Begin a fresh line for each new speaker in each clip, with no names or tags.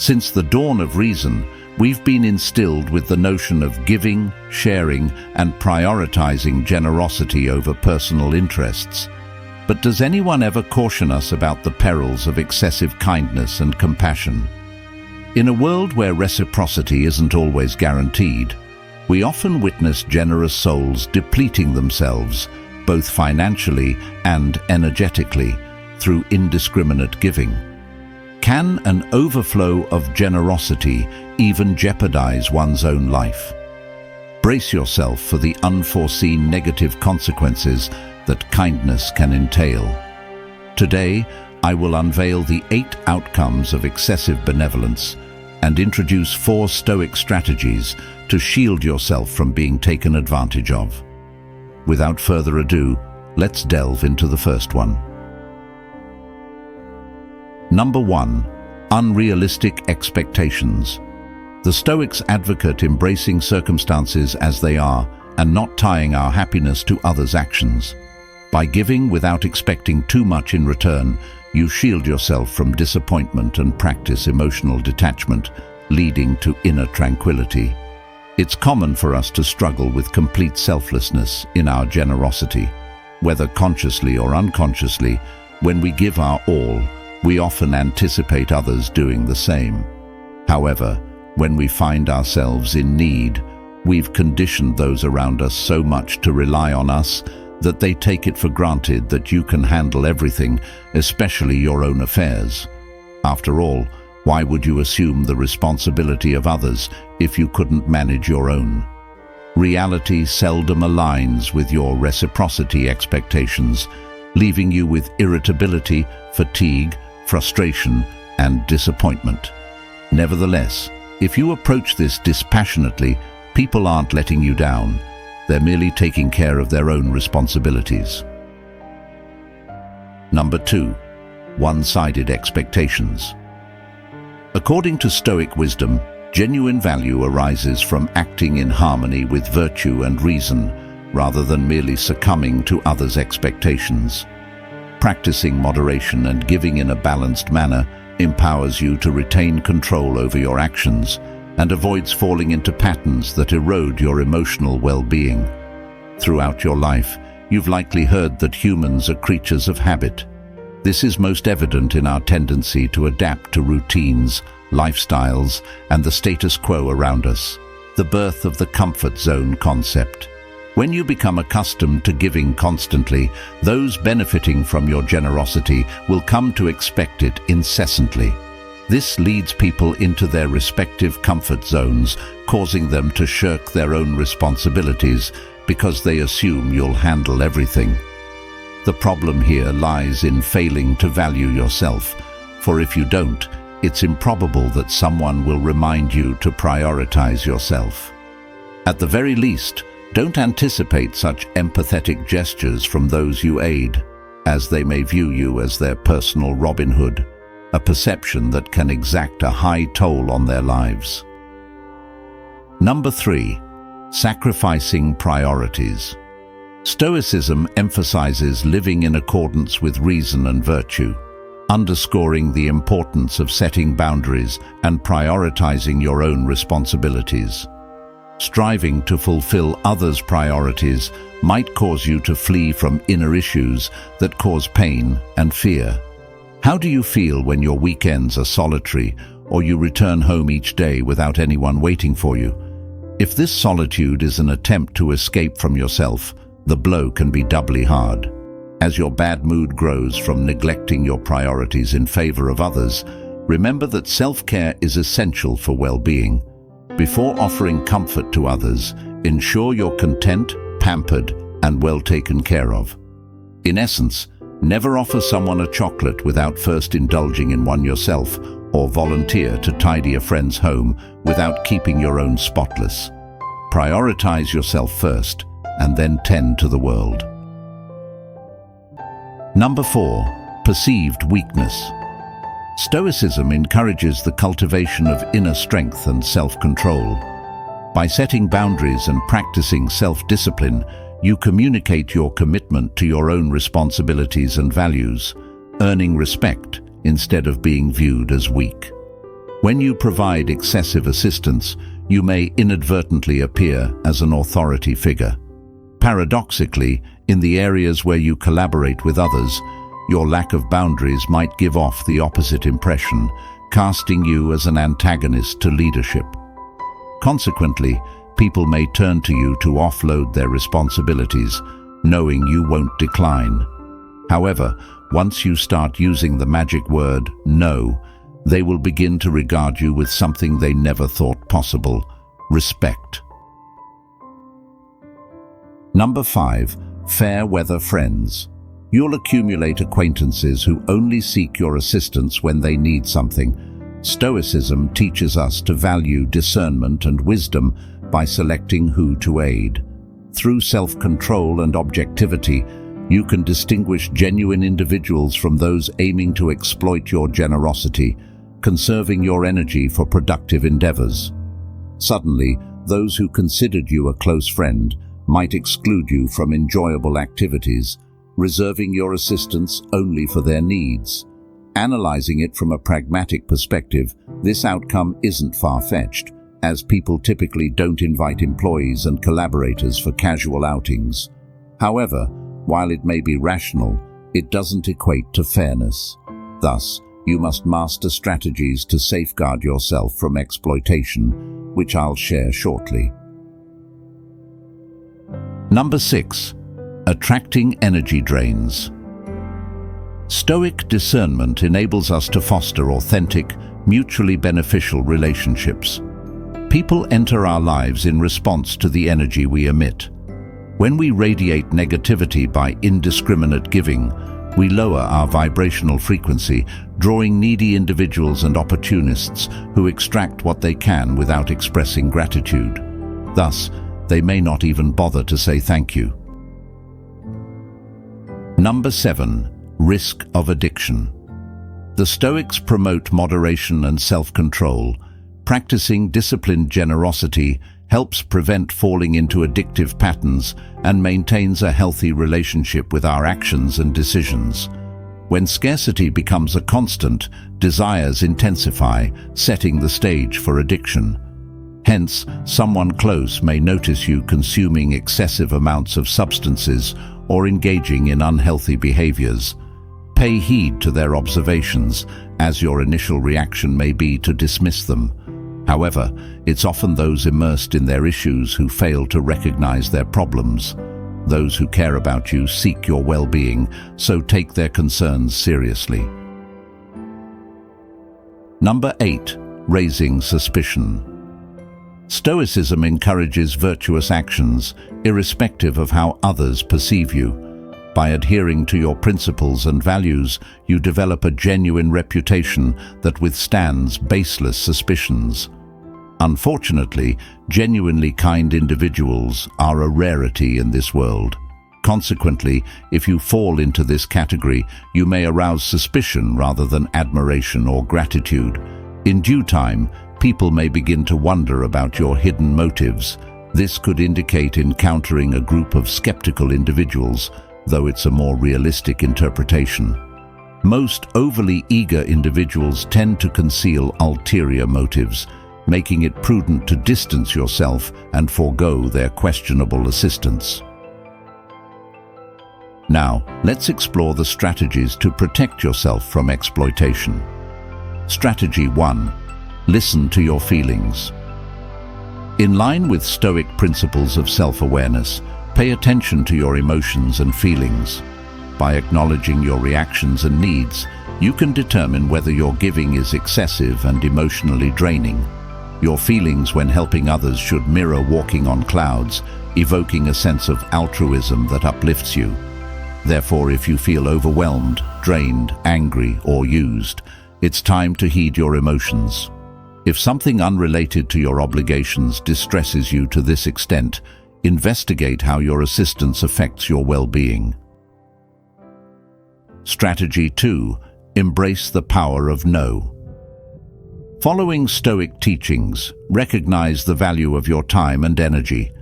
Since the dawn of reason, we've been instilled with the notion of giving, sharing, and prioritizing generosity over personal interests. But does anyone ever caution us about the perils of excessive kindness and compassion? In a world where reciprocity isn't always guaranteed, we often witness generous souls depleting themselves, both financially and energetically, through indiscriminate giving. Can an overflow of generosity even jeopardize one's own life? Brace yourself for the unforeseen negative consequences that kindness can entail. Today, I will unveil the 8 outcomes of excessive benevolence and introduce 4 Stoic strategies to shield yourself from being taken advantage of. Without further ado, let's delve into the first one. Number 1. Unrealistic expectations. The Stoics advocate embracing circumstances as they are and not tying our happiness to others' actions. By giving without expecting too much in return, you shield yourself from disappointment and practice emotional detachment, leading to inner tranquility. It's common for us to struggle with complete selflessness in our generosity. Whether consciously or unconsciously, when we give our all, we often anticipate others doing the same. However, when we find ourselves in need, we've conditioned those around us so much to rely on us that they take it for granted that you can handle everything, especially your own affairs. After all, why would you assume the responsibility of others if you couldn't manage your own? Reality seldom aligns with your reciprocity expectations, leaving you with irritability, fatigue, frustration, and disappointment. Nevertheless, if you approach this dispassionately, people aren't letting you down. They're merely taking care of their own responsibilities. Number 2. One-sided expectations. According to Stoic wisdom, genuine value arises from acting in harmony with virtue and reason, rather than merely succumbing to others' expectations. Practicing moderation and giving in a balanced manner empowers you to retain control over your actions and avoids falling into patterns that erode your emotional well-being. Throughout your life, you've likely heard that humans are creatures of habit. This is most evident in our tendency to adapt to routines, lifestyles, and the status quo around us, the birth of the comfort zone concept. When you become accustomed to giving constantly, those benefiting from your generosity will come to expect it incessantly. This leads people into their respective comfort zones, causing them to shirk their own responsibilities because they assume you'll handle everything. The problem here lies in failing to value yourself, for if you don't, it's improbable that someone will remind you to prioritize yourself. At the very least, don't anticipate such empathetic gestures from those you aid, as they may view you as their personal Robin Hood, a perception that can exact a high toll on their lives. Number 3. Sacrificing priorities. Stoicism emphasizes living in accordance with reason and virtue, underscoring the importance of setting boundaries and prioritizing your own responsibilities. Striving to fulfill others' priorities might cause you to flee from inner issues that cause pain and fear. How do you feel when your weekends are solitary or you return home each day without anyone waiting for you? If this solitude is an attempt to escape from yourself, the blow can be doubly hard. As your bad mood grows from neglecting your priorities in favor of others, remember that self-care is essential for well-being. Before offering comfort to others, ensure you're content, pampered, and well taken care of. In essence, never offer someone a chocolate without first indulging in one yourself, or volunteer to tidy a friend's home without keeping your own spotless. Prioritize yourself first, and then tend to the world. Number 4. Perceived weakness. Stoicism encourages the cultivation of inner strength and self-control. By setting boundaries and practicing self-discipline, you communicate your commitment to your own responsibilities and values, earning respect instead of being viewed as weak. When you provide excessive assistance, you may inadvertently appear as an authority figure. Paradoxically, in the areas where you collaborate with others, your lack of boundaries might give off the opposite impression, casting you as an antagonist to leadership. Consequently, people may turn to you to offload their responsibilities, knowing you won't decline. However, once you start using the magic word, no, they will begin to regard you with something they never thought possible: respect. Number 5. Fair weather friends. You'll accumulate acquaintances who only seek your assistance when they need something. Stoicism teaches us to value discernment and wisdom by selecting who to aid. Through self-control and objectivity, you can distinguish genuine individuals from those aiming to exploit your generosity, conserving your energy for productive endeavors. Suddenly, those who considered you a close friend might exclude you from enjoyable activities, reserving your assistance only for their needs. Analyzing it from a pragmatic perspective, this outcome isn't far-fetched, as people typically don't invite employees and collaborators for casual outings. However, while it may be rational, it doesn't equate to fairness. Thus, you must master strategies to safeguard yourself from exploitation, which I'll share shortly. Number 6. Attracting energy drains. Stoic discernment enables us to foster authentic, mutually beneficial relationships. People enter our lives in response to the energy we emit. When we radiate negativity by indiscriminate giving, we lower our vibrational frequency, drawing needy individuals and opportunists who extract what they can without expressing gratitude. Thus, they may not even bother to say thank you. Number 7. Risk of addiction. The Stoics promote moderation and self-control. Practicing disciplined generosity helps prevent falling into addictive patterns and maintains a healthy relationship with our actions and decisions. When scarcity becomes a constant, desires intensify, setting the stage for addiction. Hence, someone close may notice you consuming excessive amounts of substances or engaging in unhealthy behaviors. Pay heed to their observations, as your initial reaction may be to dismiss them. However, it's often those immersed in their issues who fail to recognize their problems. Those who care about you seek your well-being, so take their concerns seriously. Number 8. Raising suspicion. Stoicism encourages virtuous actions, irrespective of how others perceive you. By adhering to your principles and values, you develop a genuine reputation that withstands baseless suspicions. Unfortunately, genuinely kind individuals are a rarity in this world. Consequently, if you fall into this category, you may arouse suspicion rather than admiration or gratitude. In due time, people may begin to wonder about your hidden motives. This could indicate encountering a group of skeptical individuals, though it's a more realistic interpretation. Most overly eager individuals tend to conceal ulterior motives, making it prudent to distance yourself and forego their questionable assistance. Now, let's explore the strategies to protect yourself from exploitation. Strategy 1. Listen to your feelings. In line with Stoic principles of self-awareness, pay attention to your emotions and feelings. By acknowledging your reactions and needs, you can determine whether your giving is excessive and emotionally draining. Your feelings when helping others should mirror walking on clouds, evoking a sense of altruism that uplifts you. Therefore, if you feel overwhelmed, drained, angry, or used, it's time to heed your emotions. If something unrelated to your obligations distresses you to this extent, investigate how your assistance affects your well-being. Strategy 2. Embrace the power of no. Following Stoic teachings, recognize the value of your time and energy.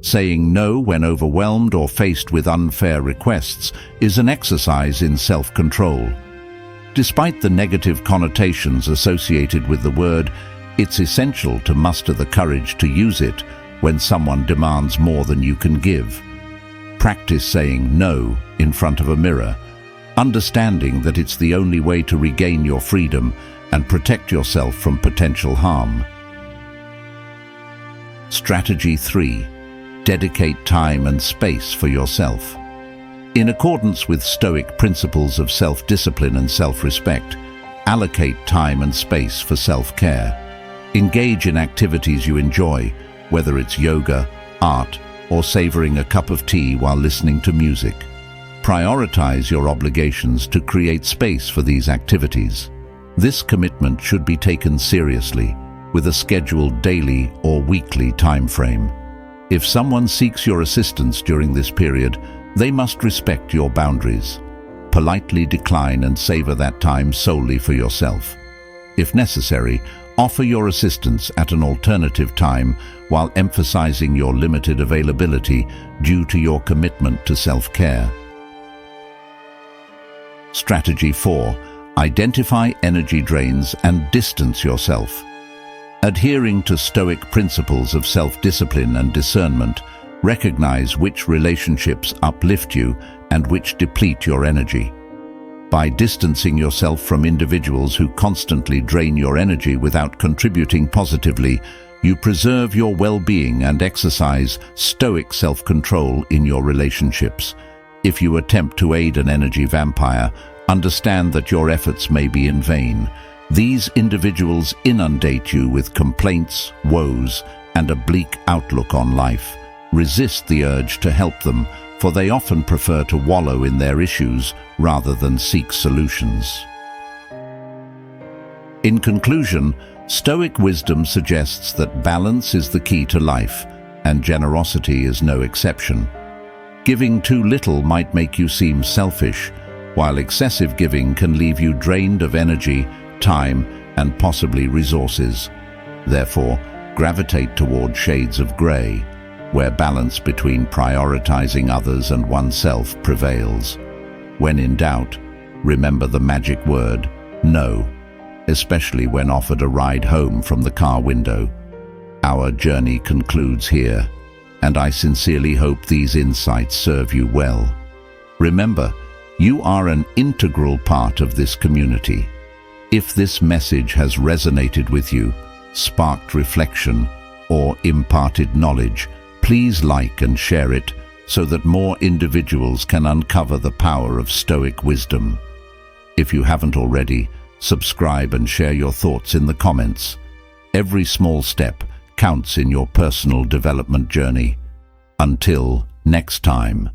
Saying no when overwhelmed or faced with unfair requests is an exercise in self-control. Despite the negative connotations associated with the word, it's essential to muster the courage to use it when someone demands more than you can give. Practice saying no in front of a mirror, understanding that it's the only way to regain your freedom and protect yourself from potential harm. Strategy 3. Dedicate time and space for yourself. In accordance with Stoic principles of self-discipline and self-respect, allocate time and space for self-care. Engage in activities you enjoy, whether it's yoga, art, or savoring a cup of tea while listening to music. Prioritize your obligations to create space for these activities. This commitment should be taken seriously, with a scheduled daily or weekly time frame. If someone seeks your assistance during this period, they must respect your boundaries. Politely decline and savor that time solely for yourself. If necessary, offer your assistance at an alternative time while emphasizing your limited availability due to your commitment to self-care. Strategy 4. Identify energy drains and distance yourself. Adhering to Stoic principles of self-discipline and discernment, recognize which relationships uplift you and which deplete your energy. By distancing yourself from individuals who constantly drain your energy without contributing positively, you preserve your well-being and exercise Stoic self-control in your relationships. If you attempt to aid an energy vampire, understand that your efforts may be in vain. These individuals inundate you with complaints, woes, and a bleak outlook on life. Resist the urge to help them, for they often prefer to wallow in their issues rather than seek solutions. In conclusion, Stoic wisdom suggests that balance is the key to life, and generosity is no exception. Giving too little might make you seem selfish, while excessive giving can leave you drained of energy, time, and possibly resources. Therefore, gravitate toward shades of gray, where balance between prioritizing others and oneself prevails. When in doubt, remember the magic word, no, especially when offered a ride home from the car window. Our journey concludes here, and I sincerely hope these insights serve you well. Remember, you are an integral part of this community. If this message has resonated with you, sparked reflection, or imparted knowledge, please like and share it so that more individuals can uncover the power of Stoic wisdom. If you haven't already, subscribe and share your thoughts in the comments. Every small step counts in your personal development journey. Until next time.